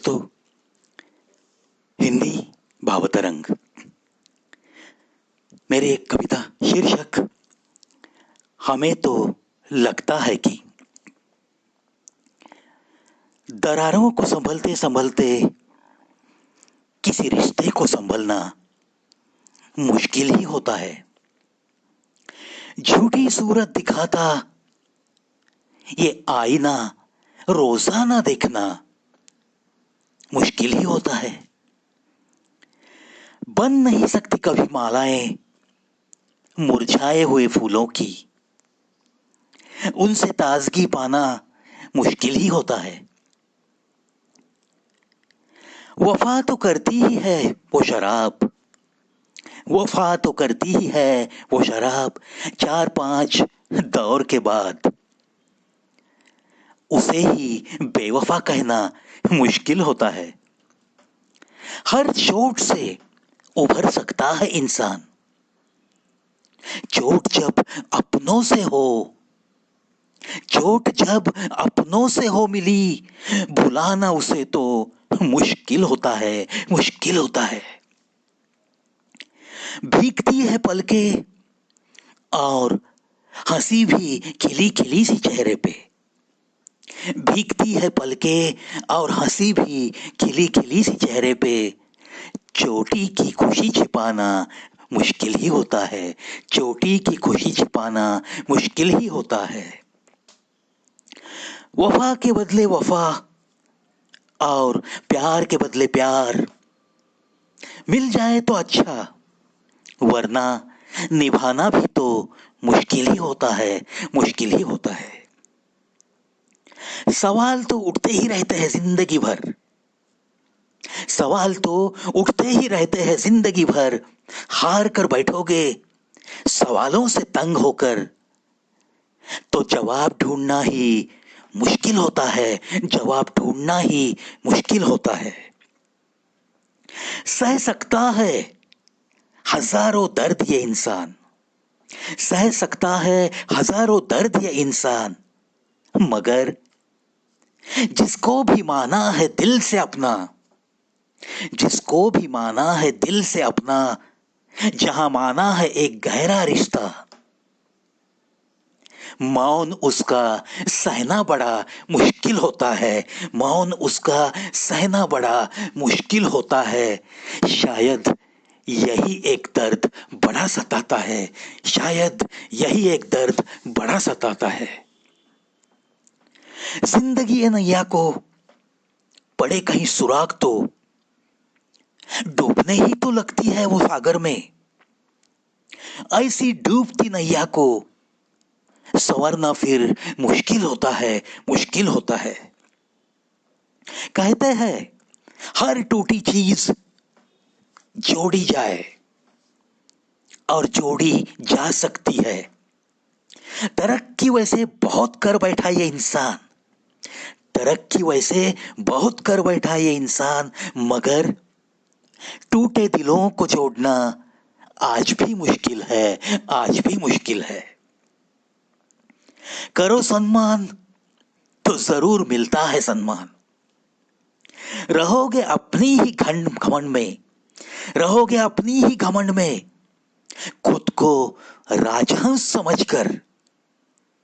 दोस्तों, हिंदी भावतरंग मेरी एक कविता शीर्षक हमें तो लगता है कि दरारों को संभलते संभलते किसी रिश्ते को संभलना मुश्किल ही होता है। झूठी सूरत दिखाता ये आईना रोजाना देखना मुश्किल ही होता है। बन नहीं सकती कभी मालाएं मुरझाए हुए फूलों की, उनसे ताजगी पाना मुश्किल ही होता है। वफा तो करती ही है वो शराब, वफा तो करती ही है वो शराब, 4-5 दौर के बाद उसे ही बेवफा कहना मुश्किल होता है। हर चोट से उभर सकता है इंसान, चोट जब अपनों से हो, चोट जब अपनों से हो मिली, भुलाना उसे तो मुश्किल होता है, मुश्किल होता है। भीगती है पलकें और हंसी भी खिली खिली सी चेहरे पे, भीगती है पलकें और हंसी भी खिली खिली सी चेहरे पे, चोटी की खुशी छिपाना मुश्किल ही होता है, चोटी की खुशी छिपाना मुश्किल ही होता है। वफा के बदले वफा और प्यार के बदले प्यार मिल जाए तो अच्छा, वरना निभाना भी तो मुश्किल ही होता है, मुश्किल ही होता है। सवाल तो उठते ही रहते हैं जिंदगी भर, सवाल तो उठते ही रहते हैं जिंदगी भर, हार कर बैठोगे सवालों से तंग होकर तो जवाब ढूंढना ही मुश्किल होता है, जवाब ढूंढना ही मुश्किल होता है। सह सकता है हजारों दर्द ये इंसान, सह सकता है हजारों दर्द ये इंसान, मगर जिसको भी माना है दिल से अपना, जिसको भी माना है दिल से अपना, जहां माना है एक गहरा रिश्ता, मौन उसका सहना बड़ा मुश्किल होता है, मौन उसका सहना बड़ा मुश्किल होता है। शायद यही एक दर्द बड़ा सताता है, शायद यही एक दर्द बड़ा सताता है। जिंदगी ए नैया को पड़े कहीं सुराग तो डूबने ही तो लगती है वो सागर में, ऐसी डूबती नैया को संवरना फिर मुश्किल होता है, मुश्किल होता है। कहते हैं हर टूटी चीज जोड़ी जाए और जोड़ी जा सकती है, तरक्की वैसे बहुत कर बैठा ये इंसान, तरक्की वैसे बहुत कर बैठा ये इंसान, मगर टूटे दिलों को जोड़ना आज भी मुश्किल है, आज भी मुश्किल है। करो सम्मान तो जरूर मिलता है सम्मान, रहोगे अपनी ही घमंड में, रहोगे अपनी ही घमंड में, खुद को राजहंस समझकर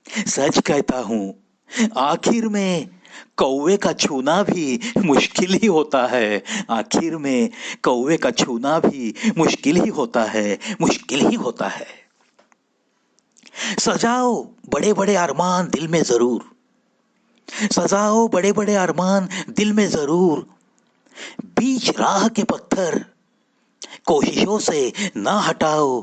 सच कहता हूं आखिर में कौवे का छूना भी मुश्किल ही होता है, आखिर में कौवे का छूना भी मुश्किल ही होता है, मुश्किल ही होता है। सजाओ बड़े बड़े अरमान दिल में जरूर, सजाओ बड़े बड़े अरमान दिल में जरूर, बीच राह के पत्थर कोशिशों से ना हटाओ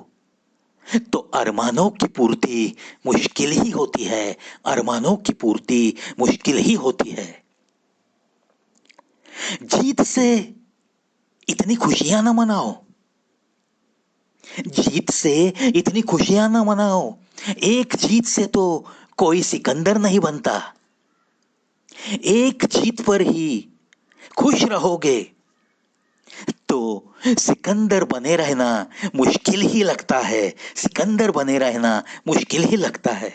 तो अरमानों की पूर्ति मुश्किल ही होती है, अरमानों की पूर्ति मुश्किल ही होती है। जीत से इतनी खुशियां ना मनाओ, जीत से इतनी खुशियां ना मनाओ, एक जीत से तो कोई सिकंदर नहीं बनता, एक जीत पर ही खुश रहोगे तो सिकंदर बने रहना मुश्किल ही लगता है, सिकंदर बने रहना मुश्किल ही लगता है।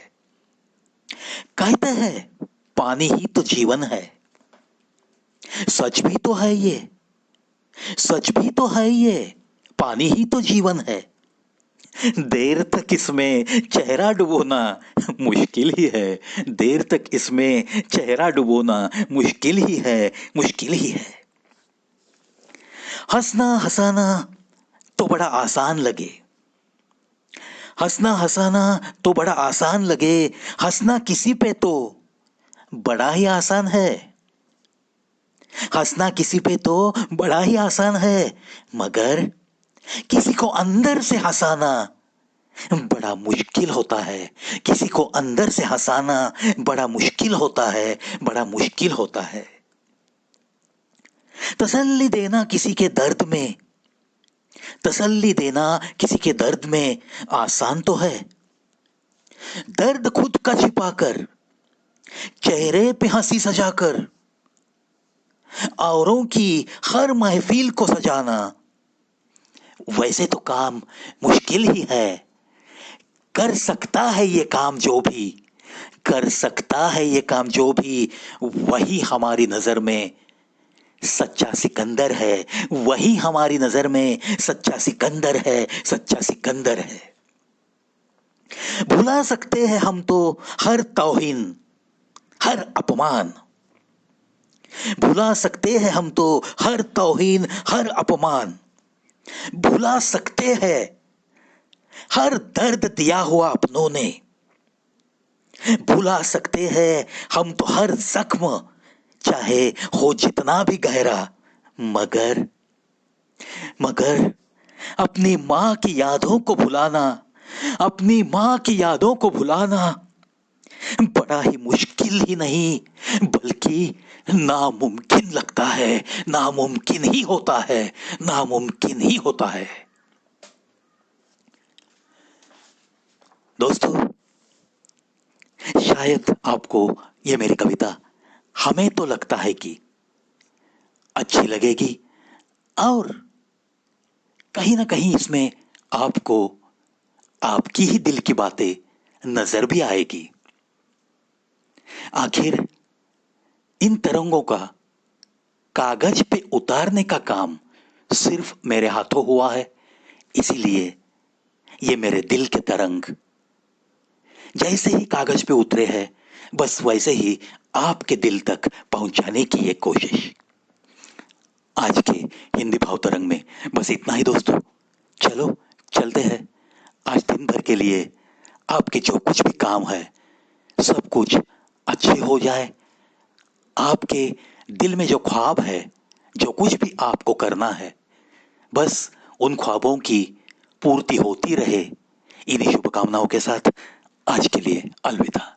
कहते हैं पानी ही तो जीवन है, सच भी तो है ये, सच भी तो है ये, पानी ही तो जीवन है। देर तक इसमें चेहरा डुबोना मुश्किल ही है, देर तक इसमें चेहरा डुबोना मुश्किल ही है, मुश्किल ही है। हंसना हंसाना तो बड़ा आसान लगे, हंसना हंसाना तो बड़ा आसान लगे, हंसना किसी पे तो बड़ा ही आसान है, हंसना किसी पे तो बड़ा ही आसान है, मगर किसी को अंदर से हंसाना बड़ा मुश्किल होता है, किसी को अंदर से हंसाना बड़ा मुश्किल होता है, बड़ा मुश्किल होता है। तसल्ली देना किसी के दर्द में, तसल्ली देना किसी के दर्द में आसान तो है, दर्द खुद का छिपाकर चेहरे पे हंसी सजाकर औरों की हर महफिल को सजाना वैसे तो काम मुश्किल ही है। कर सकता है ये काम जो भी, कर सकता है ये काम जो भी, वही हमारी नजर में सच्चा सिकंदर है, वही हमारी नजर में सच्चा सिकंदर है, सच्चा सिकंदर है। भुला सकते हैं हम तो हर तौहीन, हर अपमान, भुला सकते हैं हम तो हर तौहीन, हर अपमान, भुला सकते हैं हर दर्द दिया हुआ अपनों ने, भुला सकते हैं हम तो हर जख्म चाहे हो जितना भी गहरा, मगर मगर अपनी मां की यादों को भुलाना, अपनी मां की यादों को भुलाना बड़ा ही मुश्किल ही नहीं बल्कि नामुमकिन लगता है, नामुमकिन ही होता है, नामुमकिन ही होता है। दोस्तों, शायद आपको ये मेरी कविता, हमें तो लगता है कि अच्छी लगेगी और कहीं ना कहीं इसमें आपको आपकी ही दिल की बातें नजर भी आएगी। आखिर इन तरंगों का कागज पे उतारने का काम सिर्फ मेरे हाथों हुआ है, इसीलिए ये मेरे दिल के तरंग जैसे ही कागज पे उतरे हैं बस वैसे ही आपके दिल तक पहुंचाने की ये कोशिश। आज के हिंदी भाव तरंग में बस इतना ही दोस्तों। चलो चलते हैं। आज दिन भर के लिए आपके जो कुछ भी काम है सब कुछ अच्छे हो जाए। आपके दिल में जो ख्वाब है, जो कुछ भी आपको करना है, बस उन ख्वाबों की पूर्ति होती रहे। इन्हीं शुभकामनाओं के साथ आज के लिए अलविदा।